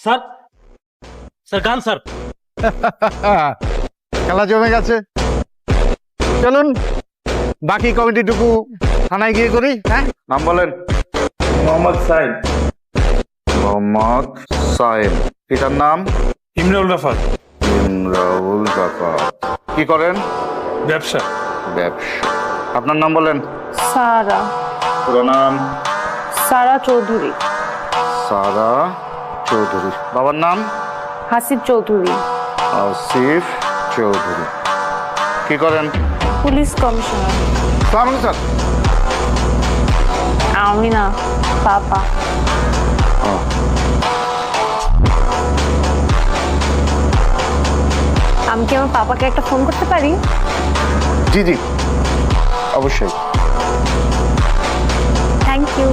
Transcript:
Sir sir গান sir. খেলা জমে গেছে, চলুন বাকি কমিটিটুকু থানায় গিয়ে করি। হ্যাঁ, নাম বলেন। মোহাম্মদ সাইদ। মোহাম্মদ সাইদ। পিতার নাম? ইমরাউল রাফাত। ইমরাউল রাফাত। কি করেন? ব্যবসা। ব্যবসা। আপনার নাম বলেন। সারা। পুরো নাম? সারা চৌধুরী। সারা চৌধুরী। বাবার নাম? হাসিব চৌধুরী। আসিফ চৌধুরী। কি করেন? Police commissioner. সালাম স্যার। আমি না, পাপা। আমি কি আমার পাপাকে একটা ফোন করতে পারি? জি জি, অবশ্যই। Thank you.